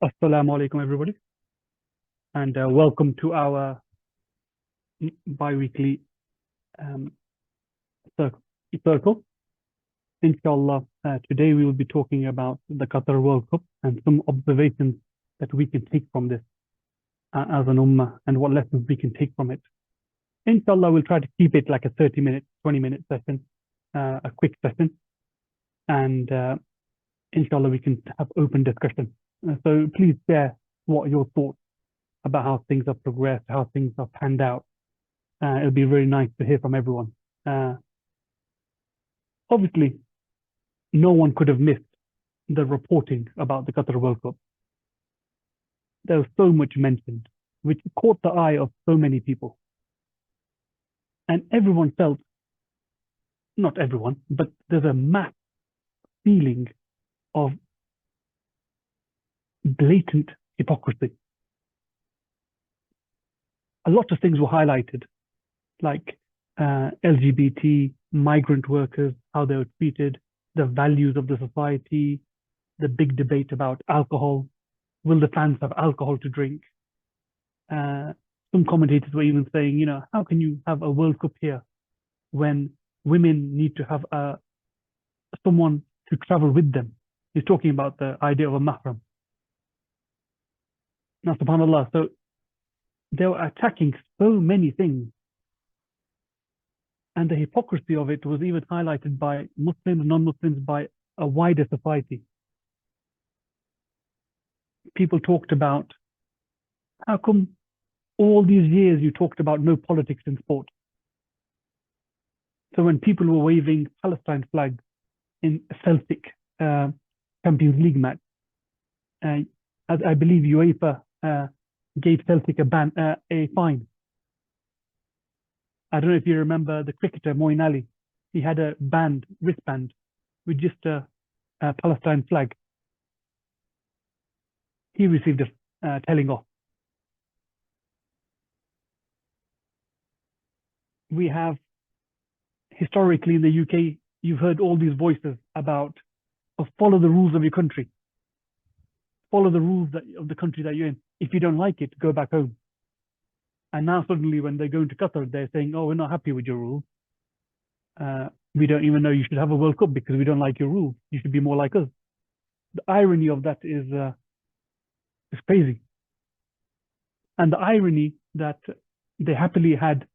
Assalamu alaikum, everybody, and welcome to our bi-weekly um, circle. Inshallah, today we will be talking about the Qatar World Cup and some observations that we can take from this as an ummah and what lessons we can take from it. Inshallah, we'll try to keep it like a 30-minute, 20-minute session, a quick session, and inshallah, we can have open discussion. So please share what your thoughts about how things have progressed, how things have panned out. It'll be very nice to hear from everyone. Obviously, no one could have missed the reporting about the Qatar World Cup. There was so much mentioned, which caught the eye of so many people. And everyone felt, not everyone, but there's a mass feeling of blatant hypocrisy. A lot of things were highlighted, like LGBT, migrant workers, how they were treated, the values of the society, the big debate about alcohol. Will the fans have alcohol to drink? Some commentators were even saying, how can you have a World Cup here when women need to have someone to travel with them? He's talking about the idea of a mahram. Now, subhanAllah, so they were attacking so many things. And the hypocrisy of it was even highlighted by Muslims, non-Muslims, by a wider society. People talked about, how come all these years you talked about no politics in sport? So when people were waving Palestine flags in a Celtic Champions League match, as I believe UEFA gave Celtic a fine. I don't know if you remember the cricketer Moeen Ali. He had a wristband with just a Palestine flag. He received a telling off. We have historically in the UK, you've heard all these voices about follow the rules of your country. Follow the rules of the country that you're in. If you don't like it, go back home. And now suddenly when they go into Qatar, they're saying, oh, we're not happy with your rules. We don't even know you should have a World Cup because we don't like your rules. You should be more like us. The irony of that is crazy. And the irony that they happily had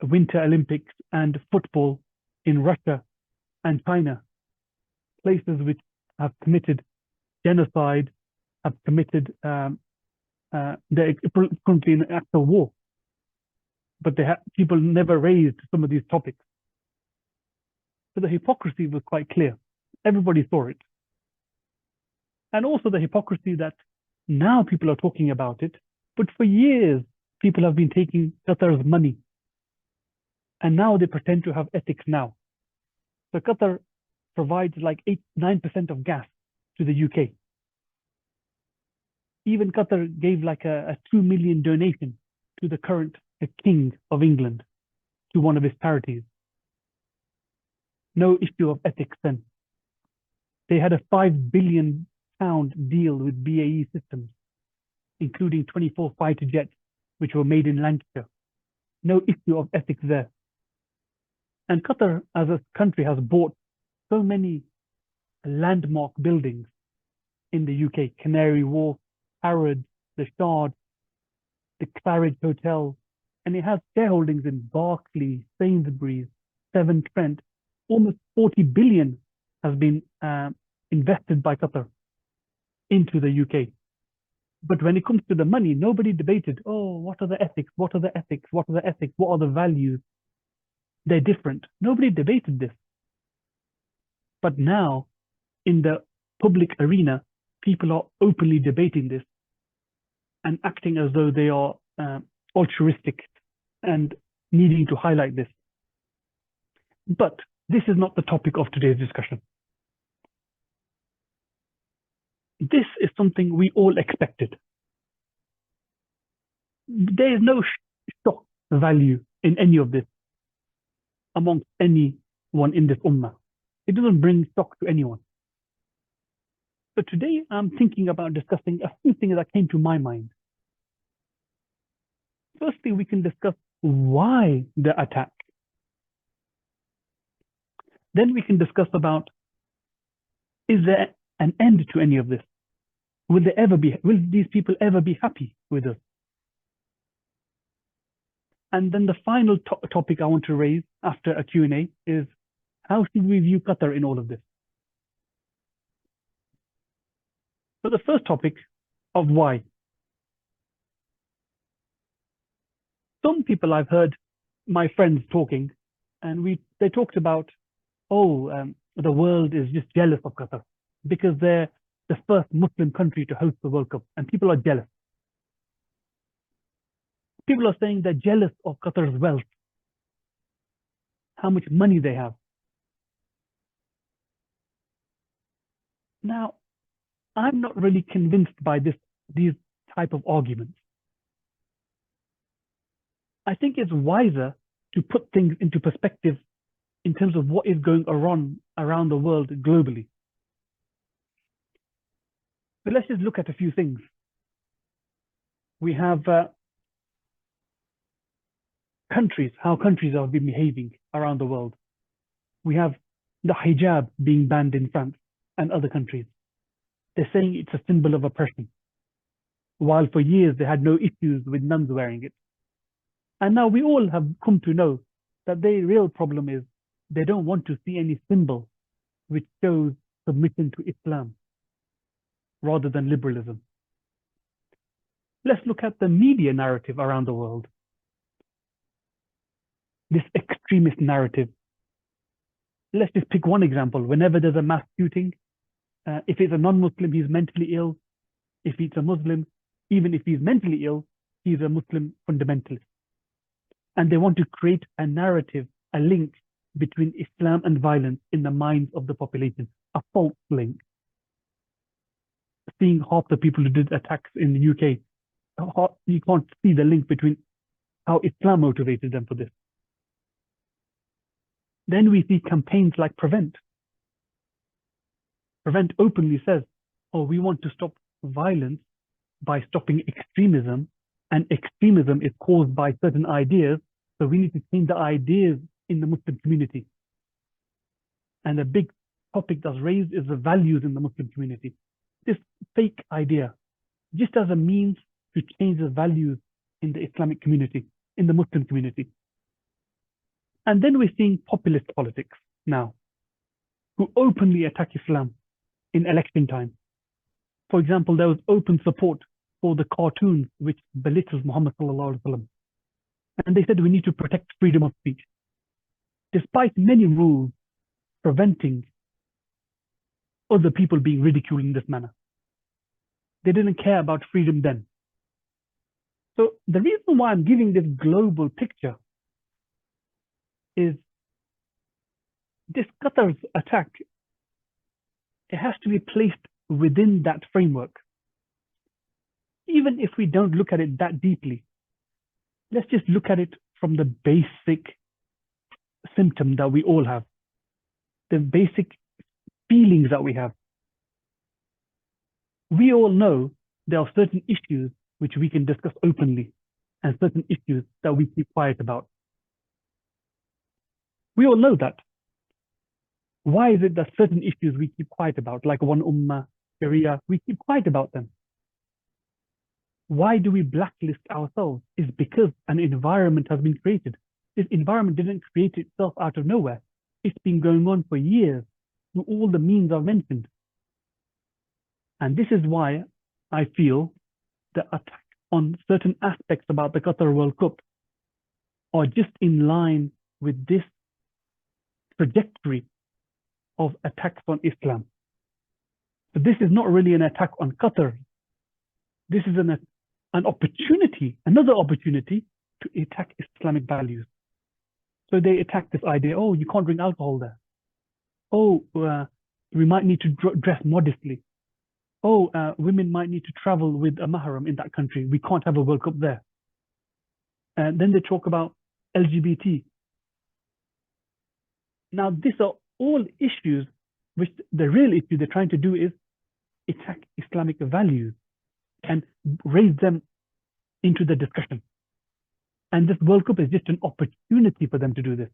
Winter Olympics and football in Russia and China, places which have committed genocide, have committed, they're currently in actual war. But people never raised some of these topics. So the hypocrisy was quite clear. Everybody saw it. And also the hypocrisy that now people are talking about it, but for years, people have been taking Qatar's money. And now they pretend to have ethics now. So Qatar provides like 9% of gas to the UK. Even Qatar gave like a 2 million donation to the current King of England, to one of his charities. No issue of ethics then. They had a £5 billion deal with BAE Systems, including 24 fighter jets, which were made in Lancashire. No issue of ethics there. And Qatar, as a country, has bought so many landmark buildings in the UK: Canary Wharf, Harrods, the Shard, the Claridge Hotel, and it has shareholdings in Barclays, Sainsbury's, Severn Trent. Almost 40 billion has been invested by Qatar into the UK. But when it comes to the money, nobody debated, oh, what are the ethics? What are the ethics? What are the ethics? What are the values? They're different. Nobody debated this. But now, in the public arena, people are openly debating this and acting as though they are altruistic and needing to highlight this. But this is not the topic of today's discussion. This is something we all expected. There is no shock value in any of this amongst anyone in this ummah. It doesn't bring shock to anyone. So today I'm thinking about discussing a few things that came to my mind. Firstly, we can discuss why the attack. Then we can discuss about, is there an end to any of this? Will these people ever be happy with us? And then the final topic I want to raise after a Q&A is, how should we view Qatar in all of this? So the first topic of why. Some people I've heard my friends talking, and they talked about, the world is just jealous of Qatar because they're the first Muslim country to host the World Cup, and people are jealous. People are saying they're jealous of Qatar's wealth, how much money they have. Now, I'm not really convinced by these type of arguments. I think it's wiser to put things into perspective in terms of what is going on around the world globally. But let's just look at a few things. We have how countries have been behaving around the world. We have the hijab being banned in France and other countries. They're saying it's a symbol of oppression, while for years they had no issues with nuns wearing it. And now we all have come to know that the real problem is they don't want to see any symbol which shows submission to Islam rather than liberalism. Let's look at the media narrative around the world. This extremist narrative. Let's just pick one example. Whenever there's a mass shooting, if it's a non-Muslim, he's mentally ill. If it's a Muslim, even if he's mentally ill, he's a Muslim fundamentalist. And they want to create a narrative, a link between Islam and violence in the minds of the population, a false link. Seeing half the people who did attacks in the UK, you can't see the link between how Islam motivated them for this. Then we see campaigns like Prevent. Prevent openly says, we want to stop violence by stopping extremism, and extremism is caused by certain ideas, so we need to change the ideas in the Muslim community. And a big topic that's raised is the values in the Muslim community. This fake idea, just as a means to change the values in the Islamic community, in the Muslim community. And then we're seeing populist politics now, who openly attack Islam in election time. For example, there was open support for the cartoons which belittles Muhammad sallallahu alaihi wasallam. And they said we need to protect freedom of speech, despite many rules preventing other people being ridiculed in this manner. They didn't care about freedom then. So the reason why I'm giving this global picture is this Qatar's attack, it has to be placed within that framework. Even if we don't look at it that deeply, let's just look at it from the basic symptom that we all have, the basic feelings that we have. We all know there are certain issues which we can discuss openly and certain issues that we keep quiet about. We all know that. Why is it that certain issues we keep quiet about, like one ummah, Sharia, we keep quiet about them? Why do we blacklist ourselves? Is because an environment has been created. This environment didn't create itself out of nowhere. It's been going on for years through all the means I've mentioned. And this is why I feel the attack on certain aspects about the Qatar World Cup are just in line with this trajectory of attacks on Islam. So this is not really an attack on Qatar. This is an opportunity, another opportunity to attack Islamic values. So they attack this idea, you can't drink alcohol there. We might need to dress modestly. Women might need to travel with a mahram in that country. We can't have a World Cup there. And then they talk about LGBT. Now, these are all issues which the real issue they're trying to do is attack Islamic values and raise them into the discussion. And this World Cup is just an opportunity for them to do this.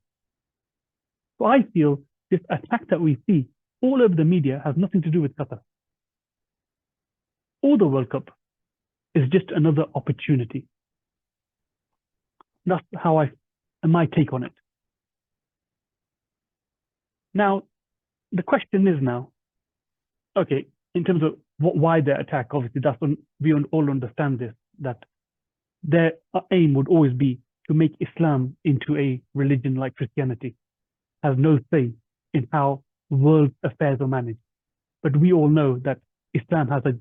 So I feel this attack that we see all over the media has nothing to do with Qatar. Or the World Cup is just another opportunity. That's how my take on it. Now, the question is now, okay, in terms of why the attack, obviously that's when we all understand this, that their aim would always be to make Islam into a religion like Christianity, has no say in how world affairs are managed. But we all know that Islam has a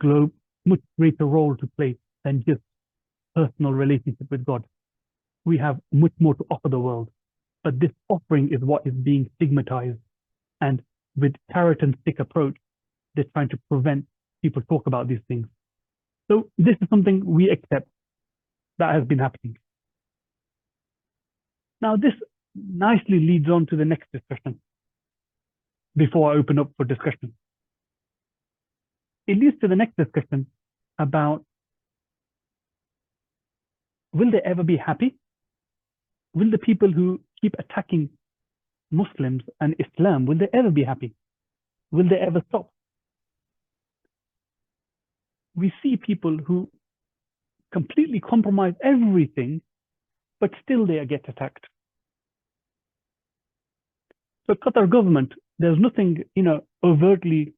much greater role to play than just personal relationship with God. We have much more to offer the world. But this offering is what is being stigmatized. And with carrot and stick approach, they're trying to prevent people talk about these things. So this is something we accept that has been happening. Now, this nicely leads on to the next discussion before I open up for discussion. It leads to the next discussion about, will they ever be happy? Will the people who keep attacking Muslims and Islam, will they ever be happy? Will they ever stop? We see people who completely compromise everything, but still they get attacked. So Qatar government, there's nothing, overtly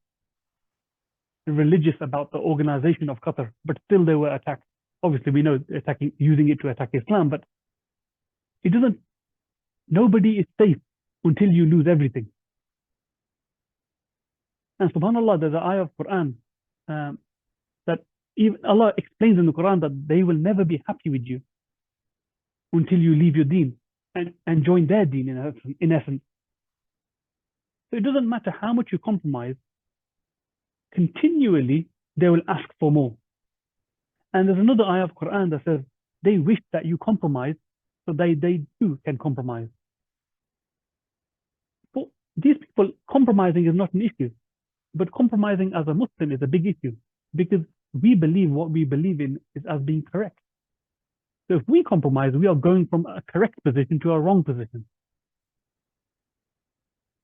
religious about the organization of Qatar, but still they were attacked. Obviously, we know using it to attack Islam, but nobody is safe until you lose everything. And subhanAllah, there's an ayah of Quran that even Allah explains in the Quran that they will never be happy with you until you leave your deen and join their deen in essence. So it doesn't matter how much you compromise, continually they will ask for more. And there's another ayah of Quran that says they wish that you compromise so they too can compromise. For these people, compromising is not an issue, but compromising as a Muslim is a big issue because we believe what we believe in is as being correct. So if we compromise, we are going from a correct position to a wrong position.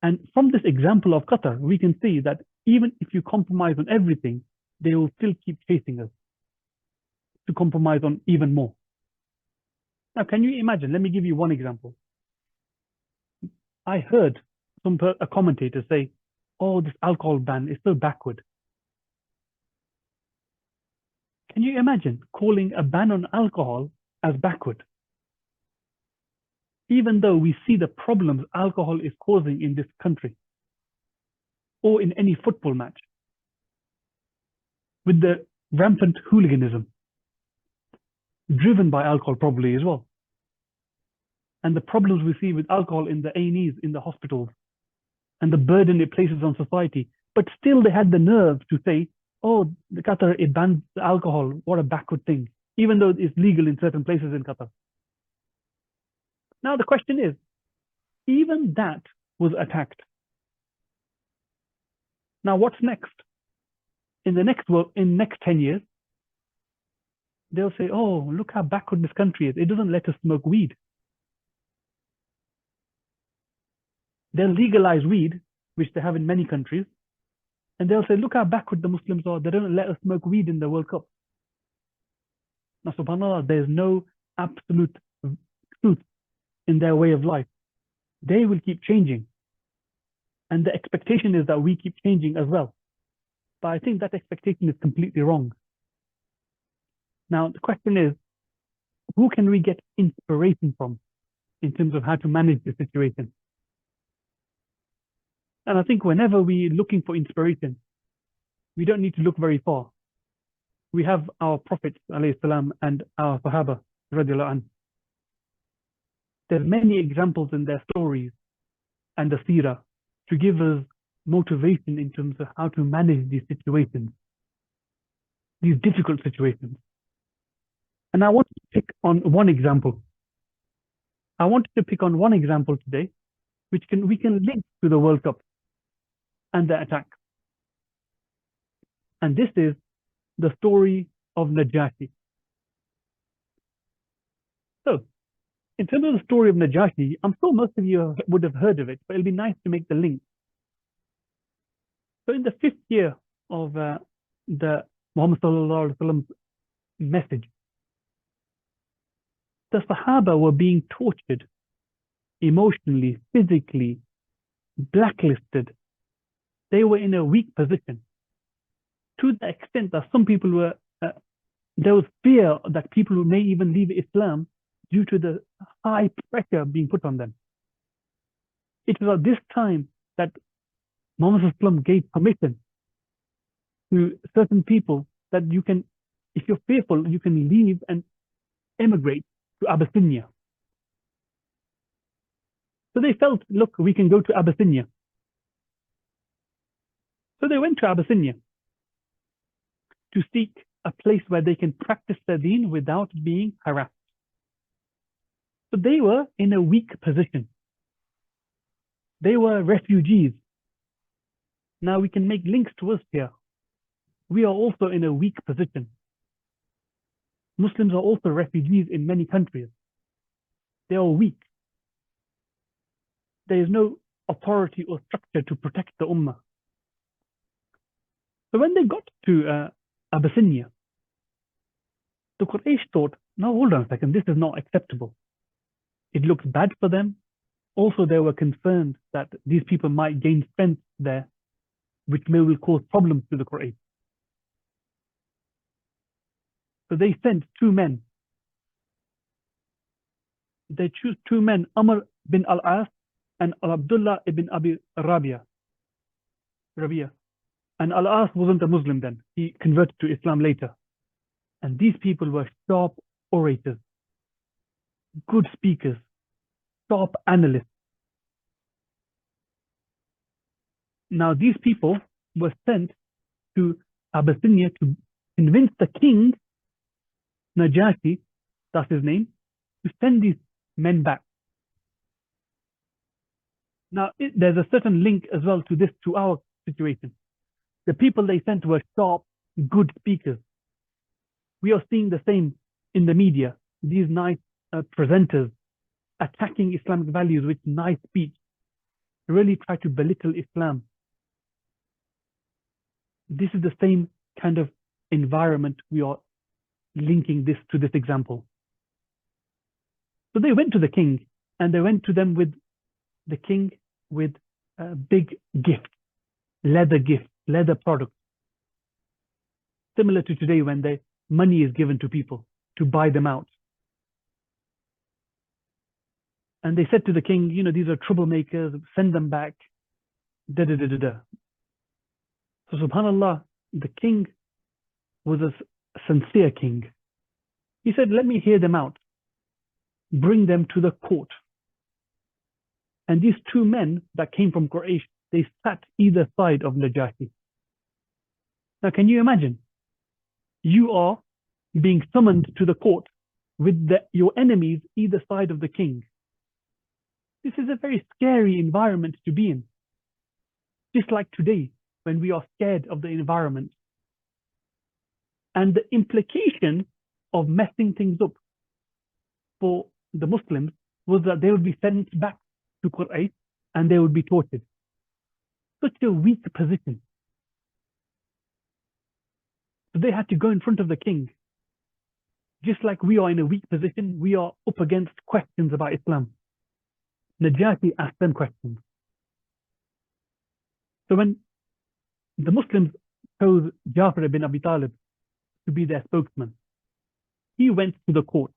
And from this example of Qatar, we can see that even if you compromise on everything, they will still keep chasing us to compromise on even more. Now, can you imagine? Let me give you one example. I heard a commentator say, oh, this alcohol ban is so backward. Can you imagine calling a ban on alcohol as backward? Even though we see the problems alcohol is causing in this country or in any football match, with the rampant hooliganism driven by alcohol probably as well, and the problems we see with alcohol in the A&Es, in the hospitals, and the burden it places on society. But still they had the nerve to say, oh, the Qatar, it bans alcohol. What a backward thing, even though it's legal in certain places in Qatar. Now the question is, even that was attacked. Now what's next? In the next 10 years, they'll say, oh, look how backward this country is. It doesn't let us smoke weed. They'll legalize weed, which they have in many countries, and they'll say, look how backward the Muslims are. They don't let us smoke weed in the World Cup. Now, subhanAllah, there's no absolute truth in their way of life. They will keep changing. And the expectation is that we keep changing as well. But I think that expectation is completely wrong. Now, the question is, who can we get inspiration from in terms of how to manage the situation? And I think whenever we're looking for inspiration, we don't need to look very far. We have our Prophet ﷺ and our Sahaba radiallahu anhu. There's many examples in their stories and the seerah to give us motivation in terms of how to manage these situations, these difficult situations. And I want to pick on one example. I wanted to pick on one example today, which we can link to the World Cup and the attack. And this is the story of Najashi. So, in terms of the story of Najashi, I'm sure most of you would have heard of it, but it'll be nice to make the link. So, in the 5th year of the Muhammad Sallallahu Alaihi Wasallam's message, the Sahaba were being tortured emotionally, physically, blacklisted. They were in a weak position to the extent that some people were, there was fear that people may even leave Islam due to the high pressure being put on them. It was at this time that Muhammad Sallallahu gave permission to certain people that you can, if you're fearful, you can leave and emigrate to Abyssinia. So they felt, look, we can go to Abyssinia. So they went to Abyssinia to seek a place where they can practice their deen without being harassed. So they were in a weak position. They were refugees. Now we can make links to us here. We are also in a weak position. Muslims are also refugees in many countries. They are weak. There is no authority or structure to protect the ummah. So when they got to Abyssinia, the Quraysh thought, now hold on a second, this is not acceptable. It looks bad for them. Also, they were concerned that these people might gain strength there, which will cause problems to the Quraysh. So they sent 2 men. They choose 2 men, Amr bin al-As and Abdullah ibn Abi Rabia. And al-As wasn't a Muslim then. He converted to Islam later. And these people were sharp orators, good speakers, top analysts. Now these people were sent to Abyssinia to convince the king, Najashi, that's his name, to send these men back. Now there's a certain link as well to this, to our situation. The people they sent were sharp, good speakers. We are seeing the same in the media. These nice presenters attacking Islamic values with nice speech, really try to belittle Islam. This is the same kind of environment we are linking this to this example. So they went to the king, and they went to them with the king with a big gift, leather products. Similar to today when the money is given to people to buy them out. And they said to the king, you know, these are troublemakers, send them back. So subhanAllah, the king was a sincere king. He said, let me hear them out. Bring them to the court. And these 2 men that came from Quraysh, they sat either side of Najashi. Now, can you imagine? You are being summoned to the court with your enemies either side of the king. This is a very scary environment to be in. Just like today, when we are scared of the environment. And the implication of messing things up for the Muslims was that they would be sent back to Quraysh and they would be tortured. Such a weak position. So they had to go in front of the king. Just like we are in a weak position, we are up against questions about Islam. Najashi asked them questions. So when the Muslims chose Jafar ibn Abi Talib to be their spokesman, he went to the court.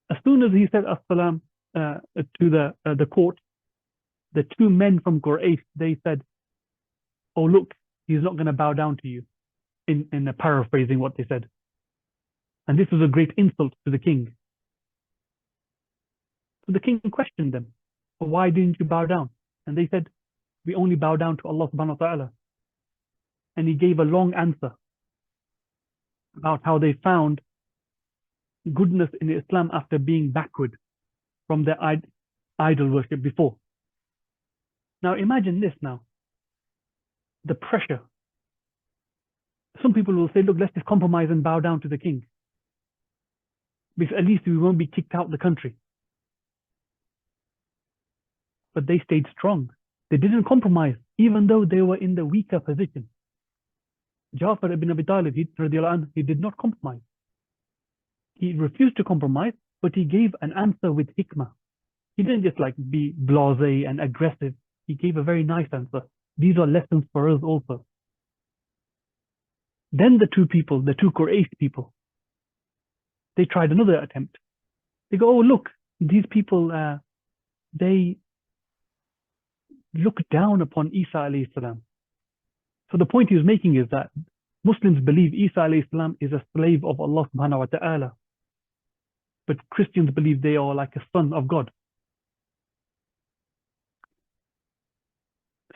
As soon as he said as-salam to the court, the 2 men from Quraysh, they said, oh look, he's not going to bow down to you, in paraphrasing what they said. And this was a great insult to the king. So the king questioned them, well, why didn't you bow down? And they said, we only bow down to Allah subhanahu wa ta'ala. And he gave a long answer about how they found goodness in Islam after being backward from their idol worship before. Now imagine this now, the pressure Some people will say, look, let's just compromise and bow down to the king, because at least we won't be kicked out of the country. But they stayed strong. They didn't compromise, even though they were in the weaker position. Ja'far ibn Abi Talib, he did not compromise. He refused to compromise, but he gave an answer with hikmah. He didn't just like be blasé and aggressive. He gave a very nice answer. These are lessons for us also. Then the two Quraysh people, they tried another attempt. They go, oh, look, these people, they look down upon Isa alayhi salam. So the point he was making is that Muslims believe Isa alayhi salam is a slave of Allah subhanahu wa ta'ala. But Christians believe they are like a son of God.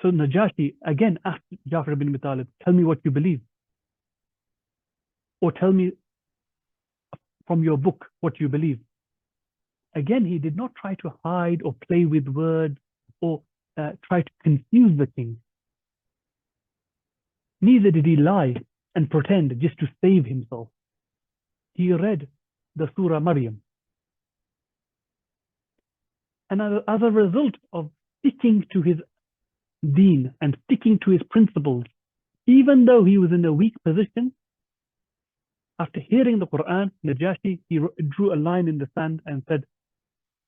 So Najashi again asked Ja'far ibn Abi Talib, tell me what you believe. Or tell me from your book what you believe. Again, he did not try to hide or play with words or try to confuse the king. Neither did he lie and pretend just to save himself. He read the Surah Maryam. And as a result of sticking to his deen and sticking to his principles, even though he was in a weak position, after hearing the Quran, Najashi, he drew a line in the sand and said,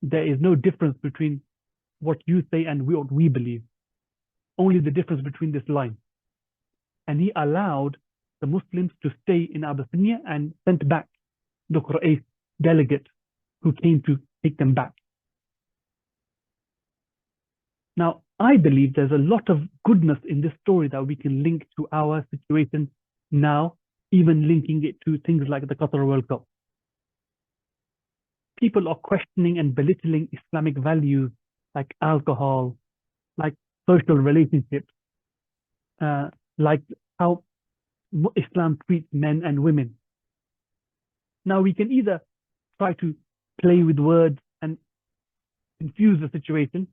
there is no difference between what you say and what we believe. Only the difference between this line. And he allowed the Muslims to stay in Abyssinia and sent back the Quraysh delegate who came to take them back. Now, I believe there's a lot of goodness in this story that we can link to our situation now, even linking it to things like the Qatar World Cup. People are questioning and belittling Islamic values like alcohol, like social relationships, like how Islam treats men and women. Now we can either try to play with words and confuse the situation.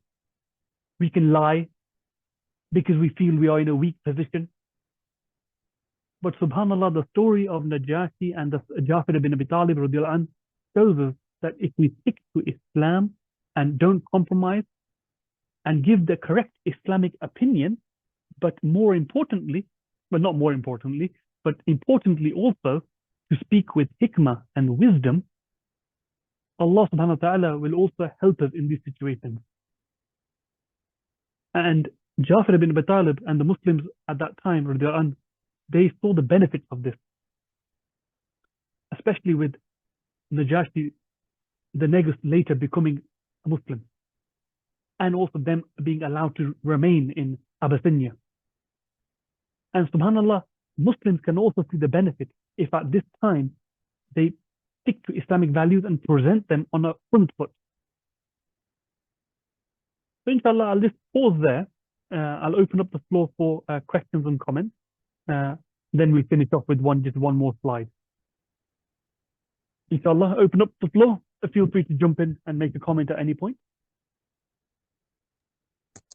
We can lie because we feel we are in a weak position. But subhanAllah, the story of Najashi and the Ja'far ibn Abi Talib radiallahu anh shows us that if we stick to Islam and don't compromise and give the correct Islamic opinion, but more importantly, well, not more importantly, but importantly also to speak with hikmah and wisdom, Allah subhanahu wa ta'ala will also help us in these situations. And Ja'far ibn Abi Talib and the Muslims at that time, radiallahu anh, they saw the benefits of this, especially with Najashi, the negus later becoming a Muslim, and also them being allowed to remain in Abyssinia. And subhanAllah, Muslims can also see the benefit if at this time they stick to Islamic values and present them on a front foot. So inshallah, I'll just pause there. I'll open up the floor for questions and comments. Then we'll finish off with just one more slide. Inshallah, open up the floor. Feel free to jump in and make a comment at any point.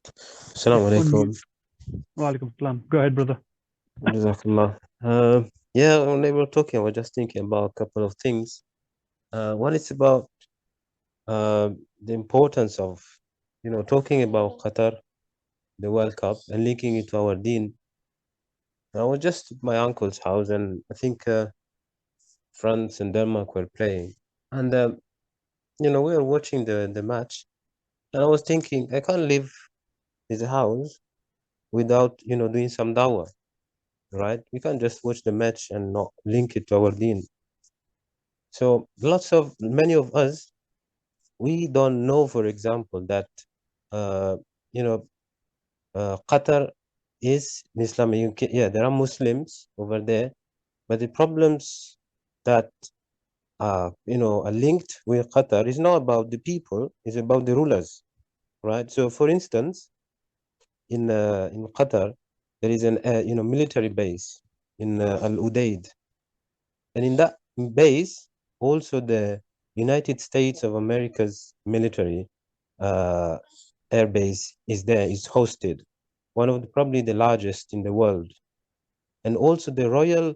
Assalamu alaikum. Wa alaikum salam. Go ahead, brother. Jazakallah. Yeah, when they were talking, I was just thinking about a couple of things. One is about the importance of, talking about Qatar, the World Cup, and linking it to our deen. I was just at my uncle's house, and I think France and Denmark were playing. And, we were watching the match, and I was thinking, I can't leave his house without, doing some dawah, right? We can't just watch the match and not link it to our deen. So many of us, we don't know, for example, that, Qatar is an Islamic. Yeah, there are Muslims over there, but the problems that are linked with Qatar is not about the people; it's about the rulers, right? So, for instance, in Qatar, there is an military base in Al Udeid, and in that base, also the United States of America's military air base is hosted, one of probably the largest in the world. And also the Royal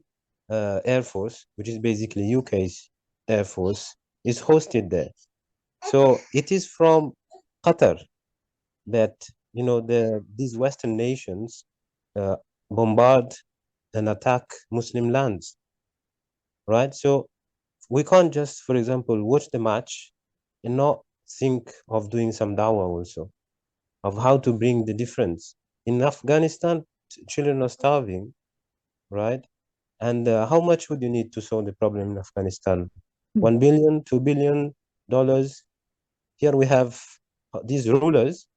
Air Force, which is basically UK's Air Force, is hosted there. So it is from Qatar that these Western nations bombard and attack Muslim lands, right? So we can't just, for example, watch the match and not think of doing some dawah also, of how to bring the difference. In Afghanistan, children are starving, right? And how much would you need to solve the problem in Afghanistan? 1 billion, $2 billion. Here we have these rulers.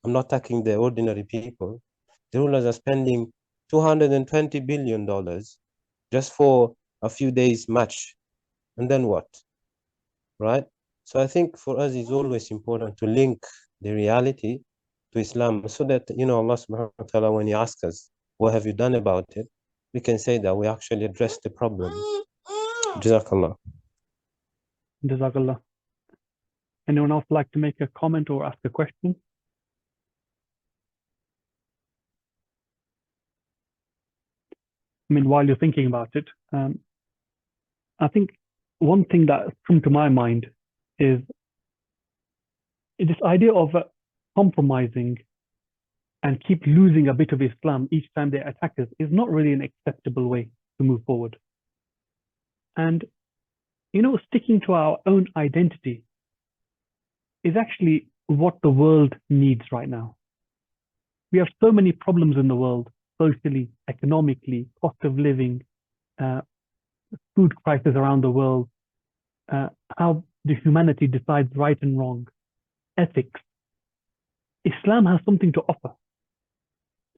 I'm not attacking the ordinary people. The rulers are spending $220 billion just for a few days match. And then what? Right? So I think for us, it's always important to link the reality to Islam so that, Allah subhanahu wa ta'ala, when He asks us, what have you done about it? We can say that we actually addressed the problem. Jazakallah. Jazakallah. Anyone else like to make a comment or ask a question? I mean, while you're thinking about it, I think one thing that's come to my mind is this idea of compromising and keep losing a bit of Islam each time they attack us is not really an acceptable way to move forward. And, sticking to our own identity is actually what the world needs right now. We have so many problems in the world, socially, economically, cost of living, food crisis around the world, how the humanity decides right and wrong, ethics. Islam has something to offer.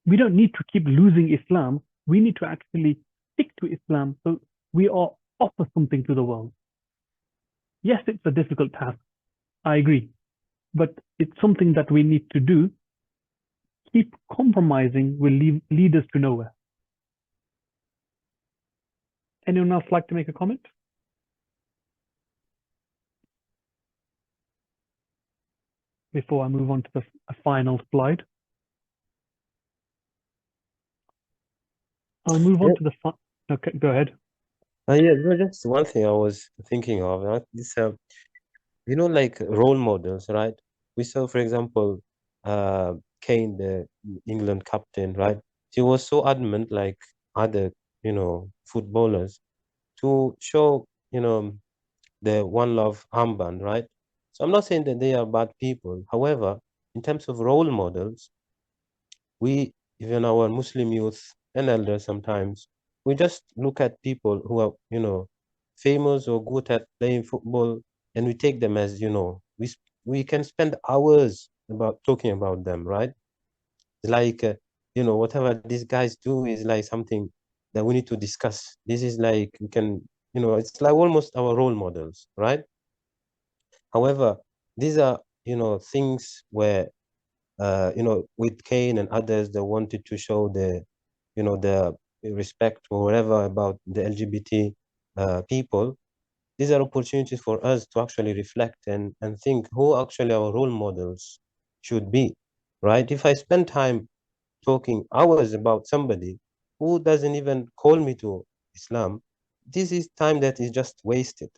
We don't need to keep losing Islam. We need to actually stick to Islam so we offer something to the world. Yes, it's a difficult task. I agree. But it's something that we need to do. Keep compromising will lead us to nowhere. Anyone else like to make a comment? Before I move on to the final slide. I'll move on to the okay, go ahead. Yeah, just one thing I was thinking of, this, like role models, right? We saw, for example, Kane, the England captain, right? He was so adamant, like other, footballers, to show, the One Love armband, right? So I'm not saying that they are bad people. However, in terms of role models, we, even our Muslim youth and elders sometimes, we just look at people who are, famous or good at playing football, and we take them as, we can spend hours about talking about them, right? Like, whatever these guys do is like something that we need to discuss. This is like, we can, it's like almost our role models, right? However, these are, things where with Kane and others, they wanted to show the respect or whatever about the LGBT people. These are opportunities for us to actually reflect and think who actually our role models should be, right? If I spend time talking hours about somebody who doesn't even call me to Islam, this is time that is just wasted,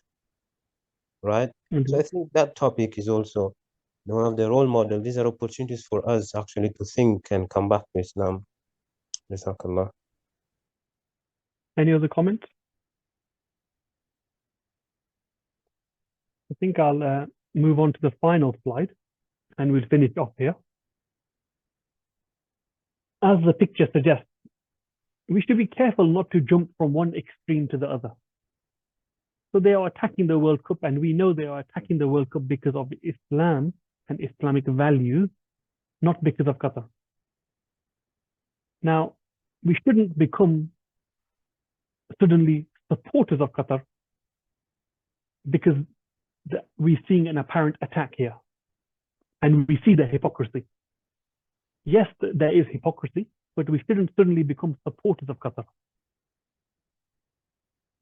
right? So I think that topic is also one of the role models. These are opportunities for us actually to think and come back to Islam. Jazakallah. Any other comments? I think I'll move on to the final slide and we'll finish off here. As the picture suggests, we should be careful not to jump from one extreme to the other. So they are attacking the World Cup, and we know they are attacking the World Cup because of Islam and Islamic values, not because of Qatar. Now, we shouldn't become suddenly supporters of Qatar because we're seeing an apparent attack here. And we see the hypocrisy. Yes, there is hypocrisy, but we shouldn't suddenly become supporters of Qatar.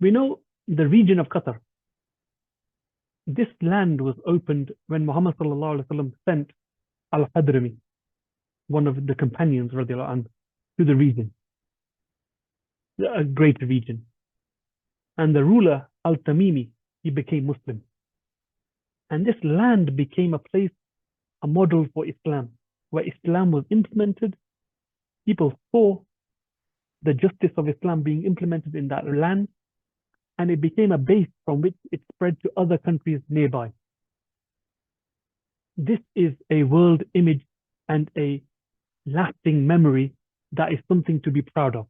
We know the region of Qatar. This land was opened when Muhammad sent Al-Hadrami, one of the companions, to the region. a great region. And the ruler, Al-Tamimi, he became Muslim. And this land became a place, a model for Islam, where Islam was implemented. People saw the justice of Islam being implemented in that land, and it became a base from which it spread to other countries nearby. This is a world image and a lasting memory that is something to be proud of.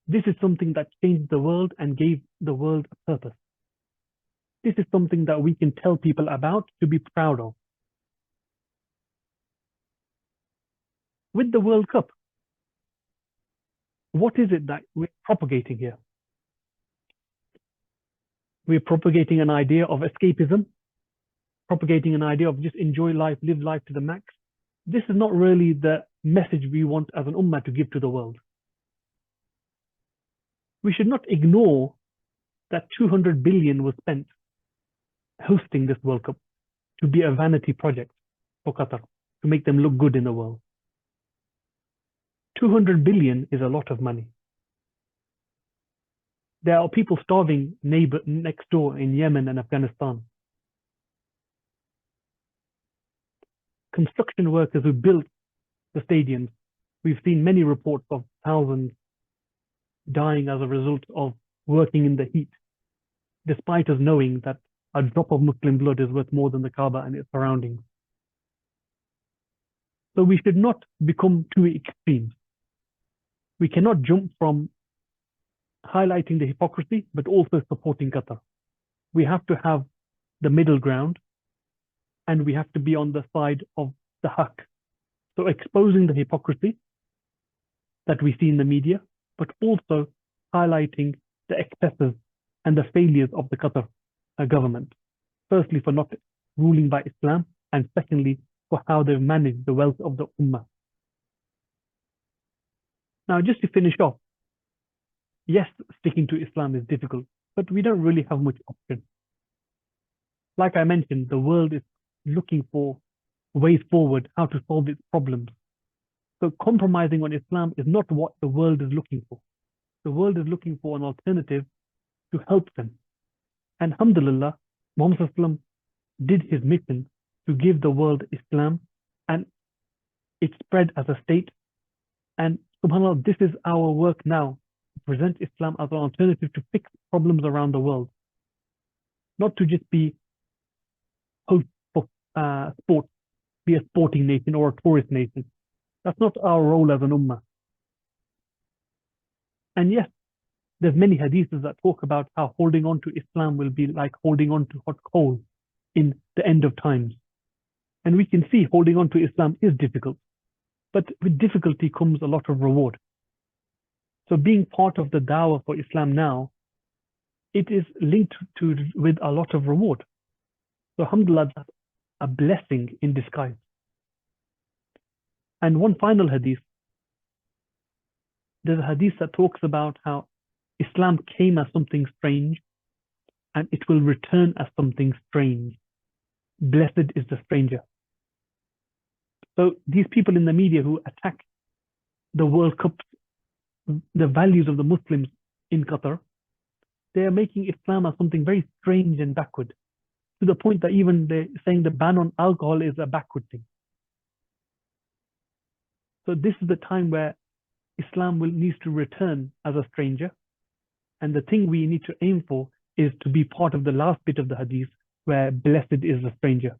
This is something that changed the world and gave the world a purpose. This is something that we can tell people about to be proud of. With the World Cup, what is it that we're propagating here? We're propagating an idea of escapism, propagating an idea of just enjoy life, live life to the max. This is not really the message we want as an ummah to give to the world. We should not ignore that 200 billion was spent hosting this World Cup to be a vanity project for Qatar, to make them look good in the world. 200 billion is a lot of money. There are people starving next door in Yemen and Afghanistan. Construction workers who built the stadiums, we've seen many reports of thousands dying as a result of working in the heat, despite us knowing that a drop of Muslim blood is worth more than the Kaaba and its surroundings. So we should not become too extreme. We cannot jump from highlighting the hypocrisy, but also supporting Qatar. We have to have the middle ground, and we have to be on the side of the haqq. So exposing the hypocrisy that we see in the media, but also highlighting the excesses and the failures of the Qatar government. Firstly, for not ruling by Islam, and secondly, for how they've managed the wealth of the ummah. Now, just to finish off, yes, sticking to Islam is difficult, but we don't really have much option. Like I mentioned, the world is looking for ways forward, how to solve its problems. So compromising on Islam is not what the world is looking for. The world is looking for an alternative to help them. And alhamdulillah, Muhammad ﷺ did his mission to give the world Islam, and it spread as a state. And subhanAllah, this is our work now, to present Islam as an alternative to fix problems around the world. Not to just be host for sport, be a sporting nation or a tourist nation. That's not our role as an ummah. And yes, there's many hadiths that talk about how holding on to Islam will be like holding on to hot coal in the end of times. And we can see holding on to Islam is difficult, but with difficulty comes a lot of reward. So being part of the dawah for Islam now, it is linked with a lot of reward. So alhamdulillah, that's a blessing in disguise. And one final hadith, there's a hadith that talks about how Islam came as something strange and it will return as something strange. Blessed is the stranger. So these people in the media who attack the World Cup, the values of the Muslims in Qatar, they are making Islam as something very strange and backward, to the point that even they're saying the ban on alcohol is a backward thing. So this is the time where Islam needs to return as a stranger. And the thing we need to aim for is to be part of the last bit of the hadith where blessed is the stranger.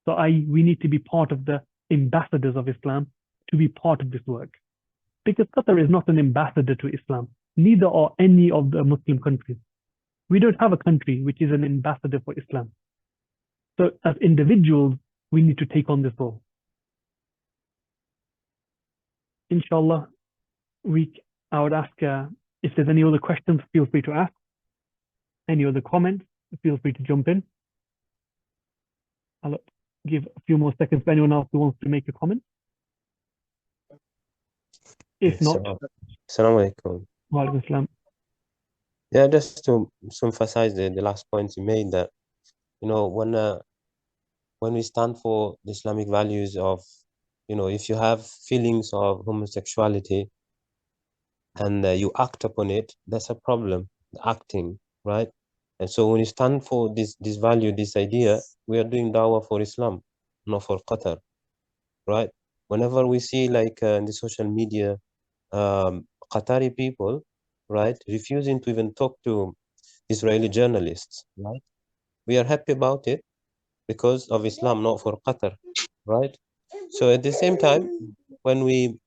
So we need to be part of the ambassadors of Islam to be part of this work. Because Qatar is not an ambassador to Islam. Neither are any of the Muslim countries. We don't have a country which is an ambassador for Islam. So as individuals, we need to take on this role. Inshallah, I would ask if there's any other questions, feel free to ask. Any other comments, feel free to jump in. I'll give a few more seconds for anyone else who wants to make a comment. If not, Assalamu alaikum. wa alaikum assalam. Yeah, just to emphasize the last point you made, that when we stand for the Islamic values of, if you have feelings of homosexuality, and you act upon it, that's a problem, acting, right? And so when you stand for this value, this idea, we are doing dawah for Islam, not for Qatar, right? Whenever we see like in the social media, Qatari people, right, refusing to even talk to Israeli journalists, right? We are happy about it because of Islam, not for Qatar, right? So at the same time, when we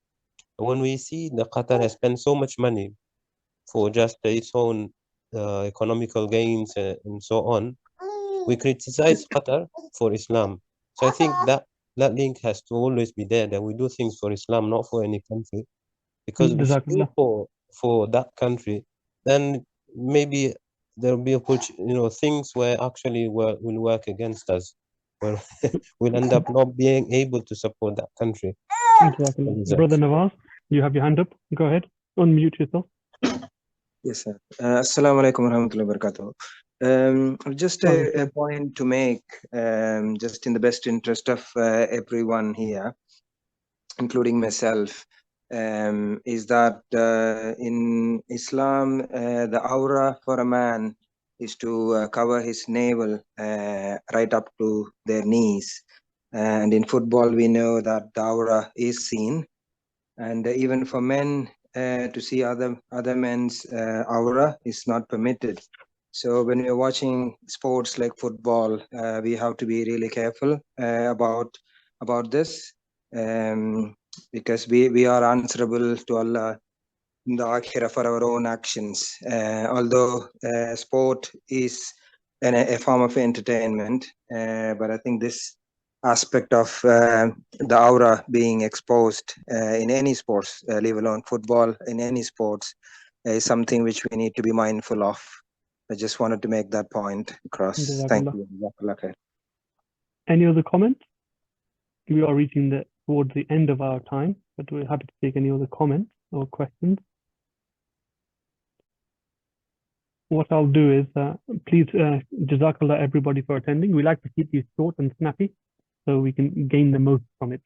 see that Qatar has spent so much money for just its own economical gains and so on, we criticize Qatar for Islam. So I think that link has to always be there, that we do things for Islam, not for any country. Because if we do Jazakallah. for that country, then maybe there will be things where actually will work against us, where we'll end up not being able to support that country. Jazakallah. Brother Nawaz, you have your hand up. Go ahead. Unmute yourself. Yes, sir. Assalamu alaikum warahmatullahi wabarakatuh. Just a point to make, just in the best interest of everyone here, including myself, is that in Islam, the aura for a man is to cover his navel right up to their knees. And in football, we know that the aura is seen. And even for men to see other men's aura is not permitted. So when we're watching sports like football, we have to be really careful about this, because we are answerable to Allah in the akhirah for our own actions. Although sport is a form of entertainment, but I think this aspect of the aura being exposed in any sports, leave alone football, in any sports, is something which we need to be mindful of. I just wanted to make that point across. Thank you. Any other comments? We are reaching towards the end of our time, but we're happy to take any other comments or questions. What I'll do is, please, Jazakallah everybody for attending. We like to keep these short and snappy so we can gain the most from it.